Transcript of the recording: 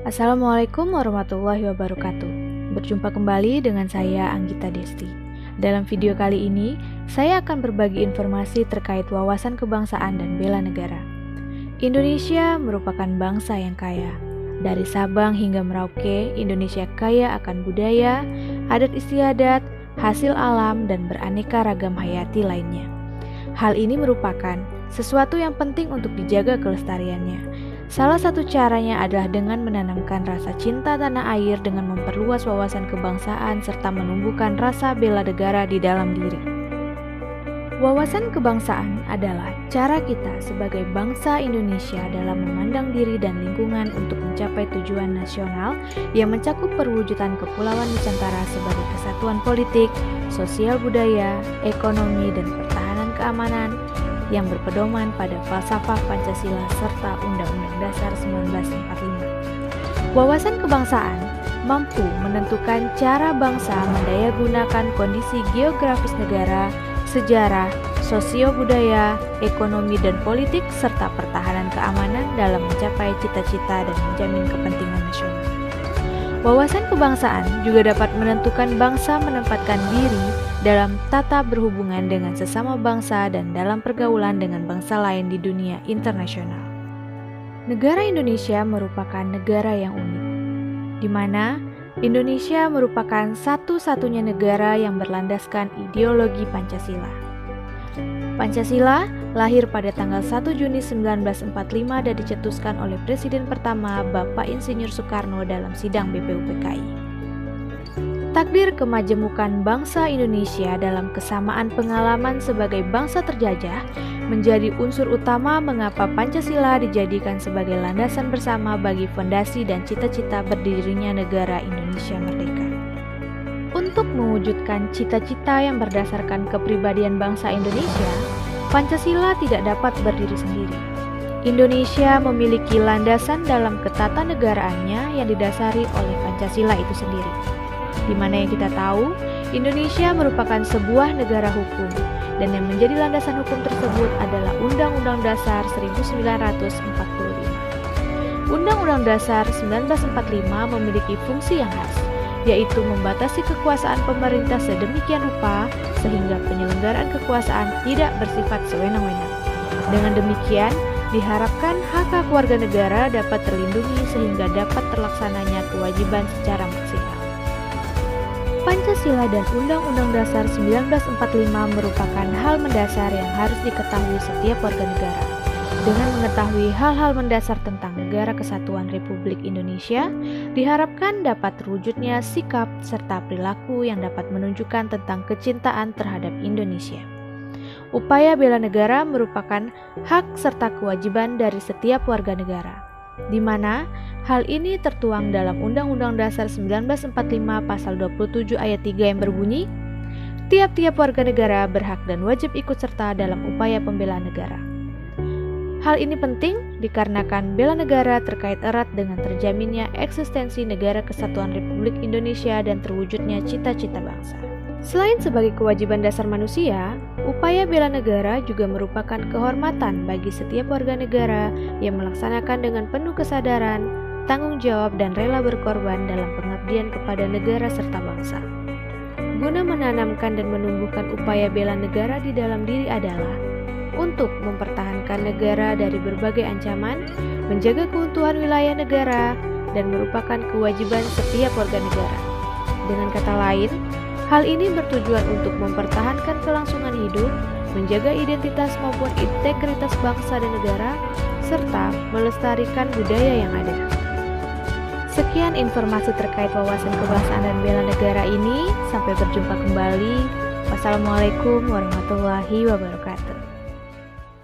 Assalamualaikum warahmatullahi wabarakatuh. Berjumpa kembali dengan saya Anggita Desti. Dalam video kali ini, saya akan berbagi informasi terkait wawasan kebangsaan dan bela negara. Indonesia merupakan bangsa yang kaya. Dari Sabang hingga Merauke, Indonesia kaya akan budaya, adat istiadat, hasil alam, dan beraneka ragam hayati lainnya. Hal ini merupakan sesuatu yang penting untuk dijaga kelestariannya. Salah satu caranya adalah dengan menanamkan rasa cinta tanah air dengan memperluas wawasan kebangsaan serta menumbuhkan rasa bela negara di dalam diri. Wawasan kebangsaan adalah cara kita sebagai bangsa Indonesia dalam memandang diri dan lingkungan untuk mencapai tujuan nasional yang mencakup perwujudan Kepulauan Nusantara sebagai kesatuan politik, sosial budaya, ekonomi, dan pertahanan keamanan yang berpedoman pada falsafah Pancasila serta Undang-Undang Dasar 1945. Wawasan kebangsaan mampu menentukan cara bangsa mendayagunakan kondisi geografis negara, sejarah, sosio-budaya, ekonomi dan politik serta pertahanan keamanan dalam mencapai cita-cita dan menjamin kepentingan nasional. Wawasan kebangsaan juga dapat menentukan bangsa menempatkan diri dalam tata berhubungan dengan sesama bangsa dan dalam pergaulan dengan bangsa lain di dunia internasional. Negara Indonesia merupakan negara yang unik, di mana Indonesia merupakan satu-satunya negara yang berlandaskan ideologi Pancasila. Pancasila lahir pada tanggal 1 Juni 1945 dan dicetuskan oleh Presiden pertama Bapak Insinyur Soekarno dalam sidang BPUPKI. Takdir kemajemukan bangsa Indonesia dalam kesamaan pengalaman sebagai bangsa terjajah menjadi unsur utama mengapa Pancasila dijadikan sebagai landasan bersama bagi fondasi dan cita-cita berdirinya negara Indonesia merdeka. Untuk mewujudkan cita-cita yang berdasarkan kepribadian bangsa Indonesia, Pancasila tidak dapat berdiri sendiri. Indonesia memiliki landasan dalam ketatanegaraannya yang didasari oleh Pancasila itu sendiri. Di mana yang kita tahu, Indonesia merupakan sebuah negara hukum, dan yang menjadi landasan hukum tersebut adalah Undang-Undang Dasar 1945. Undang-Undang Dasar 1945 memiliki fungsi yang khas, yaitu membatasi kekuasaan pemerintah sedemikian rupa sehingga penyelenggaraan kekuasaan tidak bersifat sewenang-wenang. Dengan demikian, diharapkan hak-hak warga negara dapat terlindungi sehingga dapat terlaksananya kewajiban secara maksimal. Pancasila dan Undang-Undang Dasar 1945 merupakan hal mendasar yang harus diketahui setiap warga negara. Dengan mengetahui hal-hal mendasar tentang Negara Kesatuan Republik Indonesia, diharapkan dapat terwujudnya sikap serta perilaku yang dapat menunjukkan tentang kecintaan terhadap Indonesia. Upaya bela negara merupakan hak serta kewajiban dari setiap warga negara, di mana hal ini tertuang dalam Undang-Undang Dasar 1945 Pasal 27 Ayat 3 yang berbunyi, tiap-tiap warga negara berhak dan wajib ikut serta dalam upaya pembelaan negara. Hal ini penting dikarenakan bela negara terkait erat dengan terjaminnya eksistensi Negara Kesatuan Republik Indonesia dan terwujudnya cita-cita bangsa. Selain sebagai kewajiban dasar manusia, upaya bela negara juga merupakan kehormatan bagi setiap warga negara yang melaksanakan dengan penuh kesadaran, tanggung jawab dan rela berkorban dalam pengabdian kepada negara serta bangsa. Guna menanamkan dan menumbuhkan upaya bela negara di dalam diri adalah untuk mempertahankan negara dari berbagai ancaman, menjaga keutuhan wilayah negara, dan merupakan kewajiban setiap warga negara. Dengan kata lain, hal ini bertujuan untuk mempertahankan kelangsungan hidup, menjaga identitas maupun integritas bangsa dan negara, serta melestarikan budaya yang ada. Sekian informasi terkait wawasan kebangsaan dan bela negara ini. Sampai berjumpa kembali. Wassalamualaikum warahmatullahi wabarakatuh.